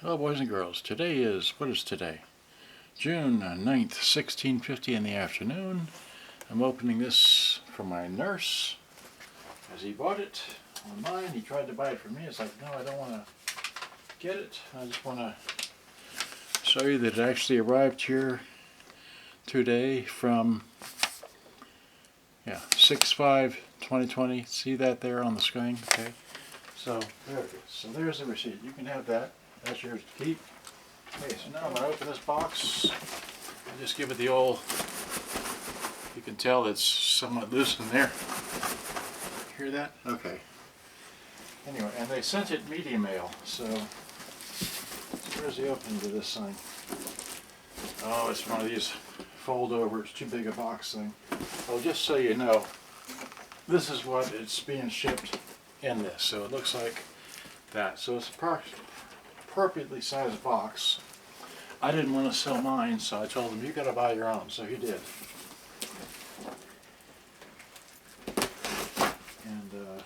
Hello boys and girls. Today is, what is today? June 9th, 1650 in the afternoon. I'm opening this for my nurse as he bought it online. He tried to buy it from me. It's like, no, I don't want to get it. I just want to show you that it actually arrived here today from 6/5/2020. See that there on the screen? Okay. So there it is. So there's the receipt. You can have that. That's yours to keep. Okay, so now I'm going to open this box and just give it the old, you can tell it's somewhat loose in there. Hear that? Okay. Anyway, and they sent it media mail, so where's the opening to this thing? Oh, it's one of these fold over, it's too big a box thing. Well, just so you know, this is what it's being shipped in this, so it looks like that. So it's appropriately sized box. I didn't want to sell mine, so I told him, you got to buy your own, so he did. And that,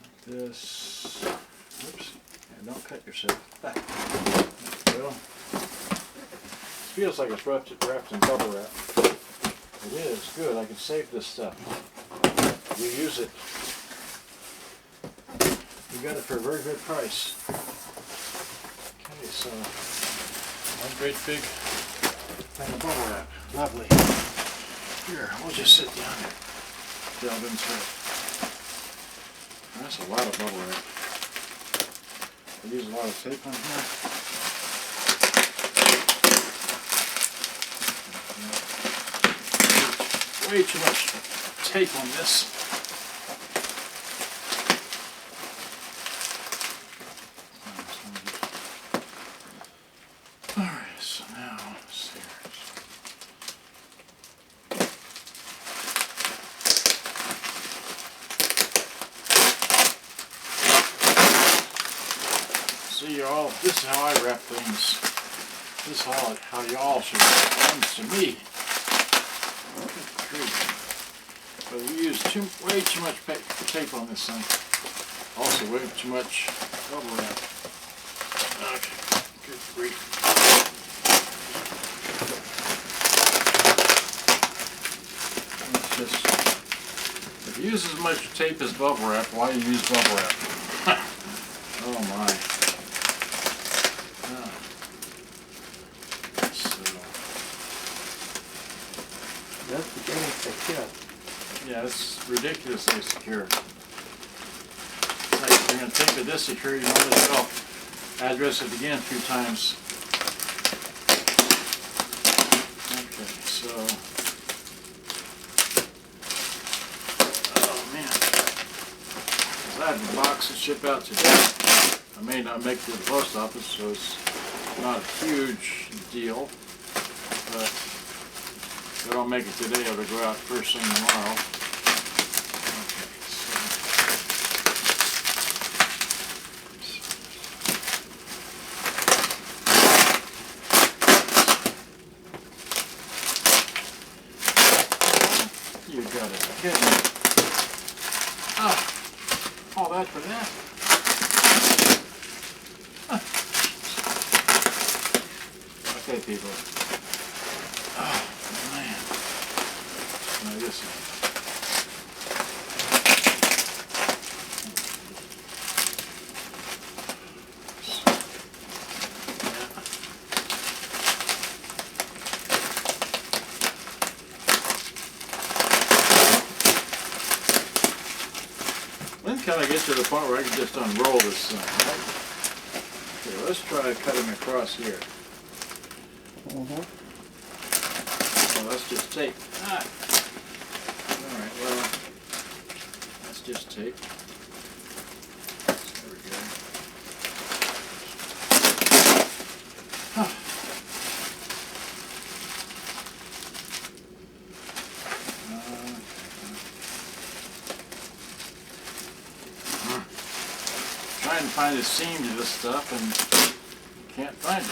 like this. Oops, and don't cut yourself. There you go. It feels like it's wrapped in bubble wrap. It is good. I can save this stuff. You use it. You got it for a very good price. Okay, so one great big thing of bubble wrap. Lovely. Here, we'll just sit down and delve into it. That's a lot of bubble wrap. I use a lot of tape on here. Way too much tape on this. Alright, so now, see y'all, this is how I wrap things. This is how y'all should wrap things to me. But we use way too much tape on this thing. Also way too much bubble wrap. Okay, good grief. It's just, if you use as much tape as bubble wrap, why do you use bubble wrap? Oh my. That's beginning secure. Yeah, it's ridiculously secure. It's like if you're going to think of this secure, you might as well address it again a few times. Okay, so, oh man, I have the box to ship out today. I may not make it to the post office, so it's not a huge deal, but if I don't make it today, I'll go out first thing tomorrow. You got it. Okay. All that for that. Okay, people. Oh, man. Now this one. When can I get to the point where I can just unroll this thing, right? Okay, let's try cutting across here. Well, that's just tape. Alright, well, that's just tape. There we go. Trying to find a seam to this stuff and can't find it.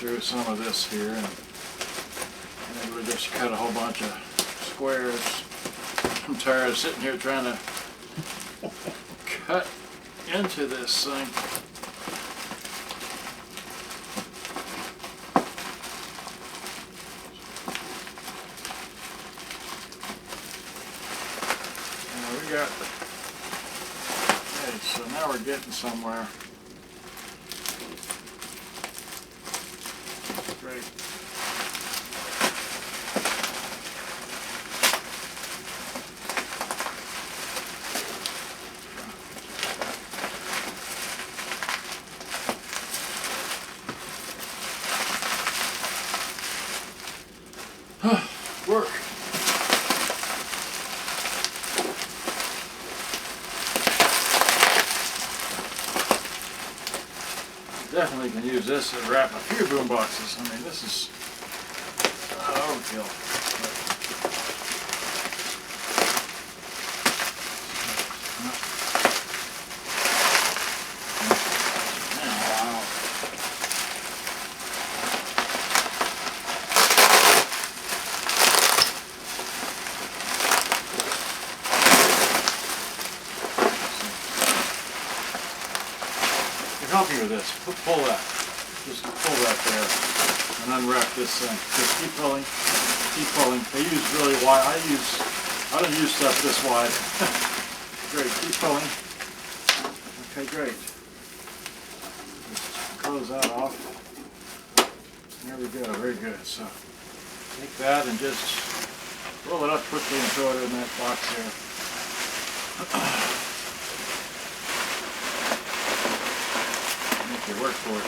through some of this here, and maybe we'll just cut a whole bunch of squares. I'm tired of sitting here trying to cut into this thing. Okay, so now we're getting somewhere. Great. Work. Definitely can use this to wrap a few boom boxes. I mean, this is overkill. Help me with this. Pull that. Just pull that there and unwrap this thing. Just keep pulling. Keep pulling. They use really wide. I don't use stuff this wide. Great. Keep pulling. Okay, great. Just close that off. There we go. Very good. So take that and just roll it up quickly and throw it in that box there. Work for it.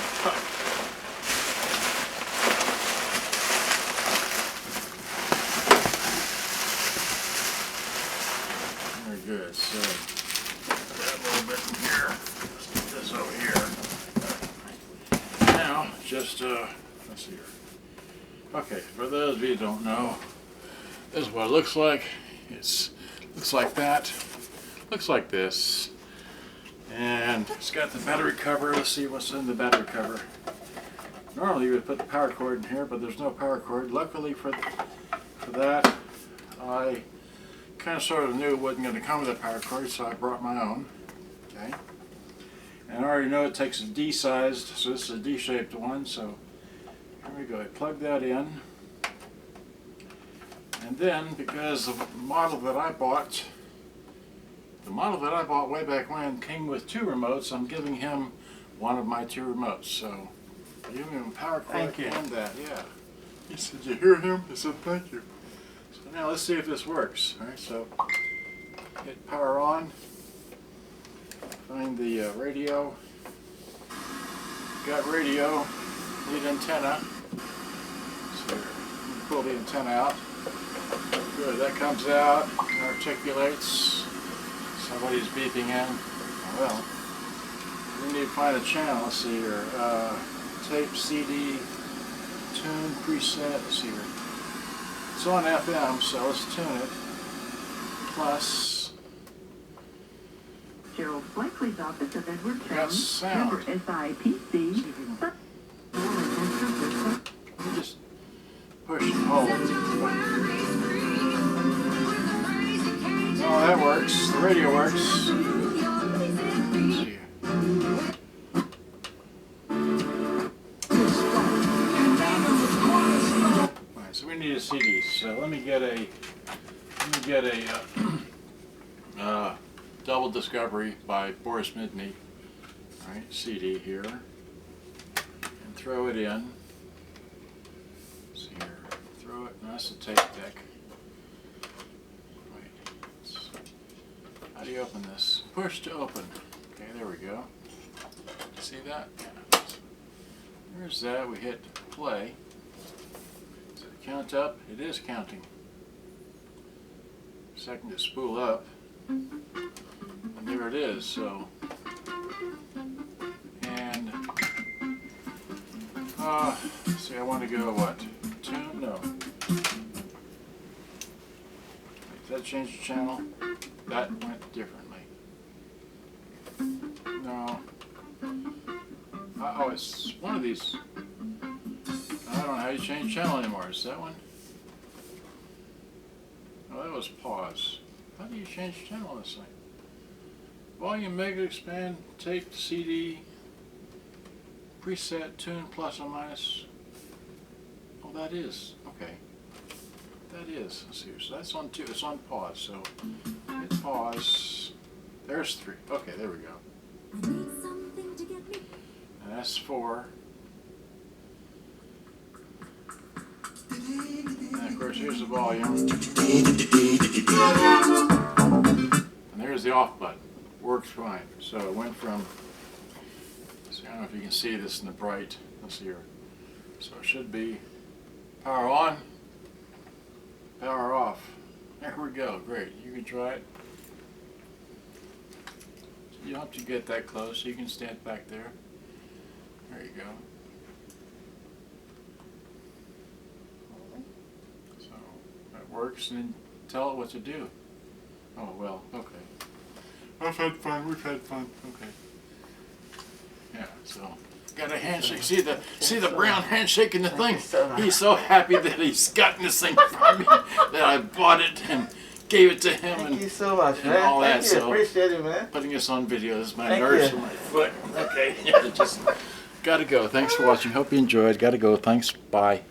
Very good. So that little bit in here. Let's get this over here. Now, just let's see here. Okay, for those of you who don't know, this is what it looks like. Looks like that. Looks like this. And it's got the battery cover. Let's see what's in the battery cover. Normally you would put the power cord in here, but there's no power cord. Luckily for that, I kind of sort of knew it wasn't going to come with a power cord, so I brought my own. Okay. And I already know it takes a D-sized, so this is a D-shaped one. So here we go. I plug that in. And then, because the model that I bought way back when came with 2 remotes, I'm giving him one of my 2 remotes. So I give him a power cord and that, yeah. He said, "You hear him?" I said, "Thank you." So now let's see if this works. All right, so hit power on. Find the radio. Got radio. Need antenna. So pull the antenna out. Good, that comes out and articulates. Somebody's beeping in. Well, we need to find a channel. Let's see here. Tape, CD, tune, preset. Let's see here. It's on FM, so let's tune it. Plus. Gerald Blakely's office of Edward Got sound. Member SIPC. Just push and hold. Oh, that works. The radio works. Let's see here. Alright, so we need a CD. So let me get a Double Discovery by Boris Midney. Alright, CD here. And throw it in. See here. Throw it. No, that's a tape deck. How do you open this? Push to open. Okay, there we go. See that? Yeah. There's that. We hit play. Does it count up? It is counting. Second to spool up. And there it is. So, and see, I want to go what? Tune? No. Does that change the channel? That went differently. No. Oh, it's one of these. don't know how you change channel anymore. Is that one? Oh, that was pause. How do you change channel on this thing? Volume, mega, expand, tape, CD, preset, tune, plus or minus. Oh, that is. Okay. That is. Let's see. So that's on 2. It's on pause. So hit pause. There's 3. Okay, there we go. I need something to get me. And that's 4. And of course, here's the volume. And there's the off button. Works fine. So it went from, so I don't know if you can see this in the bright. Let's see here. So it should be power on, power off. There we go. Great. You can try it. You don't have to get that close. You can stand back there. There you go. So that works, and then tell it what to do. Oh well, okay. I've had fun. We've had fun. Okay. Yeah. So got a handshake. See the brown handshake in the thing. He's so happy that he's gotten this thing from me that I bought it and gave it to him. Thank you so much, and man. all that, Thank you. so Appreciate it, man. Putting us on video. This is my Thank nurse you. for my foot. Okay. Yeah. Just gotta go. Thanks for watching. Hope you enjoyed. Gotta go. Thanks. Bye.